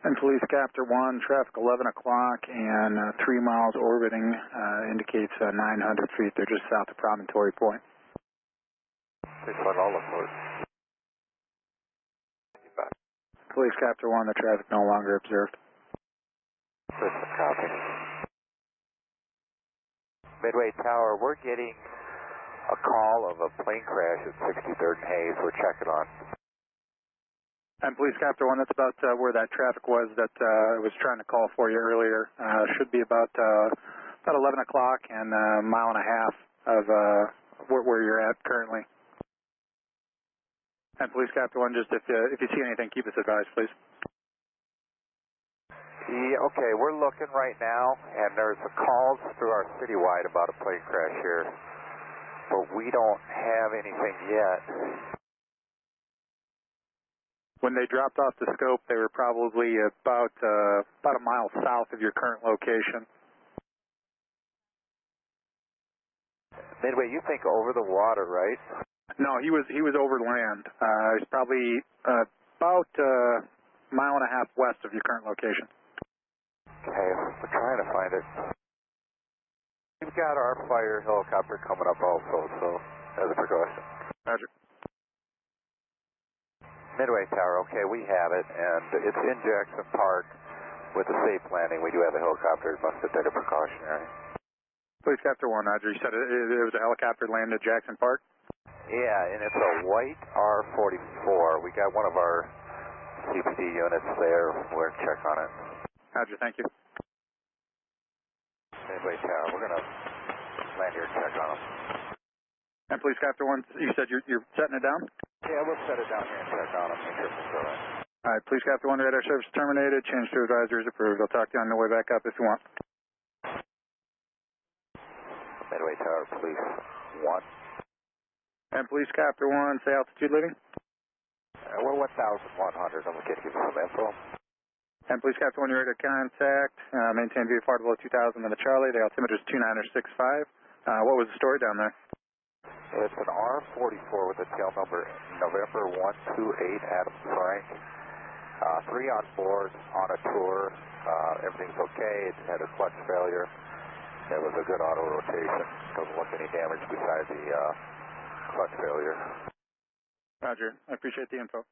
And Police Captor 1, traffic 11 o'clock and 3 miles orbiting, indicates 900 feet. They're just south of Promontory Point. Please let all of those. Police Captor 1, the traffic no longer observed. Listen, copy. Midway Tower, we're getting a call of a plane crash at 63rd and Hayes. We're checking on. And Police Captor 1, that's about where that traffic was that I was trying to call for you earlier. Should be about 11 o'clock and a mile and a half of where you're at currently. And Police Captor 1, just if you see anything, keep us advised, please. Yeah, okay, we're looking right now, and there's calls through our citywide about a plane crash here, but we don't have anything yet. When they dropped off the scope, they were probably about a mile south of your current location. Midway, you think over the water, right? No, he was over land. He's probably about a mile and a half west of your current location. Okay, we're trying to find it. We've got our fire helicopter coming up also, so as a precaution. Roger. Midway Tower, okay, we have it, and it's in Jackson Park with a safe landing. We do have a helicopter. It must have been a precautionary. Police Captor 1, Roger. You said it was a helicopter landed at Jackson Park? Yeah, and it's a white R44. We got one of our CPD units there. We're going to check on it. Roger, thank you. Midway Tower, we're going to land here and check on them. And Police Captor 1, you said you're setting it down? Yeah, we'll set it down here and check on them. Make sure it's all right. All right, Police Captor 1, radar service terminated. Change to advisory is approved. I'll talk to you on the way back up if you want. Midway Tower, Police 1. And Police Captor 1, say altitude leading? We're 1,100. I'm going to give you some info. And Police Captor 1, you're ready to contact. Maintain VFR below 2000 in the Charlie. The altimeter is 2965. What was the story down there? It's an R44 with a tail number November 128 Adams Frank. 3 on board on a tour. Everything's okay. It had a clutch failure. It was a good auto rotation. Doesn't look any damage besides the clutch failure. Roger. I appreciate the info.